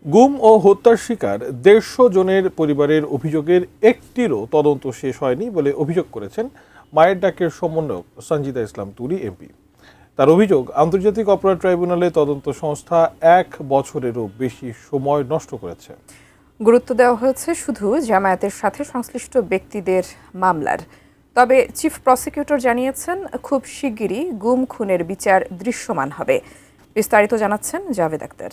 গুম ও হত্যার শিকার ১৫০ জনের পরিবারের অভিযোগের একটিরও তদন্ত শেষ হয়নি বলে অভিযোগ করেছেন মায়ের ডাকের সমন্বয়ক সঞ্জিদা ইসলাম তুলি এমপি। তার অভিযোগ, আন্তর্জাতিক অপরাধ ট্রাইব্যুনালে তদন্ত সংস্থা ১ বছরেরও বেশি সময় নষ্ট করেছে। গুরুত্ব দেওয়া হয়েছে শুধু জামায়াতের সাথে সংশ্লিষ্ট ব্যক্তিদের মামলার। তবে চিফ প্রসিকিউটর জানিয়েছেন, খুব শিগগিরই গুম খুনের বিচার দৃশ্যমান হবে। বিস্তারিত জানাচ্ছেন জাভেদ আক্তার।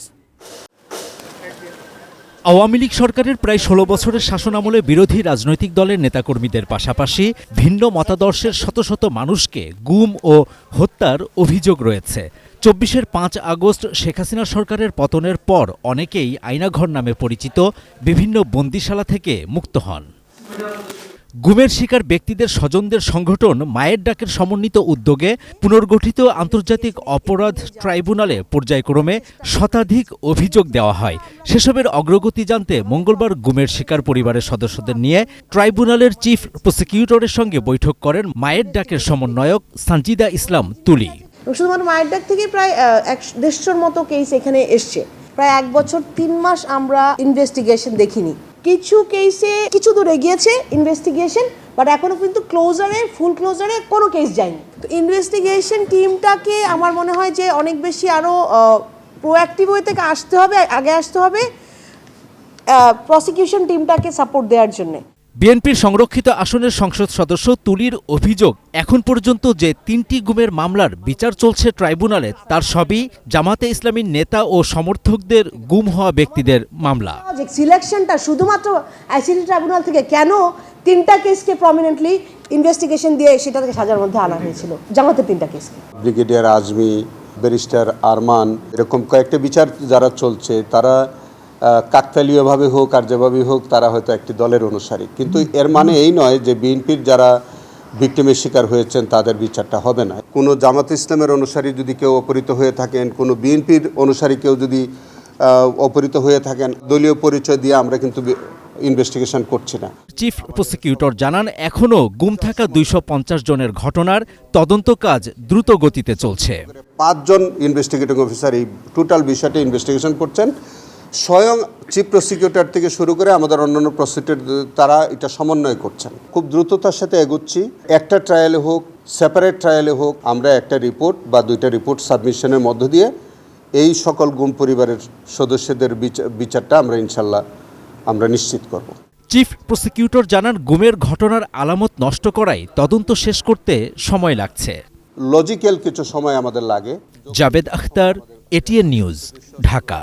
আওয়ামী লীগ সরকারের প্রায় ১৬ বছরের শাসনামলে বিরোধী রাজনৈতিক দলের নেতাকর্মীদের পাশাপাশি ভিন্ন মতাদর্শের শত শত মানুষকে গুম ও হত্যার অভিযোগ রয়েছে। ২৪-এর ৫ আগস্ট শেখ হাসিনা সরকারের পতনের পর অনেকেই আয়নাঘর নামে পরিচিত বিভিন্ন বন্দিশালা থেকে মুক্ত হন। গুমের শিকার ব্যক্তিদের স্বজনদের সংগঠন মায়ের ডাকের সমন্বিত উদ্যোগে পুনর্গঠিত আন্তর্জাতিক অপরাধ ট্রাইব্যুনালে পর্যায়ক্রমে শতাধিক অভিযোগ দেওয়া হয়। সেসবের অগ্রগতি জানতে মঙ্গলবার গুমের শিকার পরিবারের সদস্যদের নিয়ে ট্রাইব্যুনালের চিফ প্রসিকিউটরের সঙ্গে বৈঠক করেন মায়ের ডাকের সমন্বয়ক সঞ্জিদা ইসলাম তুলি। শুধুমাত্র মায়ের ডাক থেকে প্রায় ১৫০ মতো কেস এখানে এসছে। প্রায় ১ বছর ৩ মাস আমরা ইনভেস্টিগেশন দেখিনি। কিছু কেসে কিছু দূর এগিয়েছে ইনভেস্টিগেশন, বাট এখনো কিন্তু ফুল ক্লোজারে কোনো কেস যায়নি। তো ইনভেস্টিগেশন টিমটাকে আমার মনে হয় যে অনেক বেশি আরও প্রোঅ্যাক্টিভ ওয়ে থেকে আগে আসতে হবে প্রসিকিউশন টিমটাকে সাপোর্ট দেওয়ার জন্য। বিএনপির সংরক্ষিত আসনের সংসদ সদস্য তুলির অভিযোগ, এখন পর্যন্ত যে ৩টি গুমের মামলার বিচার চলছে ট্রাইব্যুনালে, তার সবই জামাতে ইসলামীর নেতা ও সমর্থকদের গুম হওয়া ব্যক্তিদের মামলা। সিলেকশনটা শুধুমাত্র আইসিটি ট্রাইব্যুনাল থেকে কেন 3টা কেসকে প্রমিনেন্টলি ইনভেস্টিগেশন দিয়ে সেটাকে সাজার মধ্যে আনা হয়েছিল, জামাতের 3টা কেসকে। ব্রিগেডিয়ার আজমি, ব্যারিস্টার আরমান, এরকম কয়েকটা বিচার যারা চলছে তারা কাকতালীয়ভাবে হোক আর যেভাবেই হোক তারা হয়তো একটি দলের অনুসারী, কিন্তু এর মানে এই নয় যে বিএনপির যারা ভিকটিমের শিকার হয়েছেন তাদের বিচারটা হবে না। কোনো জামাত ইসলামের অনুসারী যদি কেউ অপহৃত হয়ে থাকেন, কোনো বিএনপির অনুসারী কেউ যদি অপহৃত হয়ে থাকেন, দলীয় পরিচয় দিয়ে আমরা কিন্তু ইনভেস্টিগেশন করছি না। চিফ প্রসিকিউটর জানান, এখনও গুম থাকা ২৫০ জনের ঘটনার তদন্ত কাজ দ্রুত গতিতে চলছে। ৫ জন ইনভেস্টিগেটিং অফিসার এই টোটাল বিষয়টা ইনভেস্টিগেশন করছেন। স্বয়ং চিফ প্রসিকিউটর থেকে শুরু করে আমাদের অন্যান্য প্রসিকিউটর তারা এটা সমন্বয় করছেন। খুব দ্রুততার সাথে এগোচ্ছি। একটা ট্রায়ালে হোক, সেপারেট ট্রায়ালে হোক, আমরা একটা রিপোর্ট বা 2টা রিপোর্ট সাবমিশনের মধ্য দিয়ে এই সকল গুম পরিবারের সদস্যদের বিচারটা আমরা ইনশাল্লাহ নিশ্চিত করব। চিফ প্রসিকিউটর জানান, গুমের ঘটনার আলামত নষ্ট করায় তদন্ত শেষ করতে সময় লাগছে। লজিক্যাল কিছু সময় আমাদের লাগে। Javed Akhtar, ATN news, Dhaka.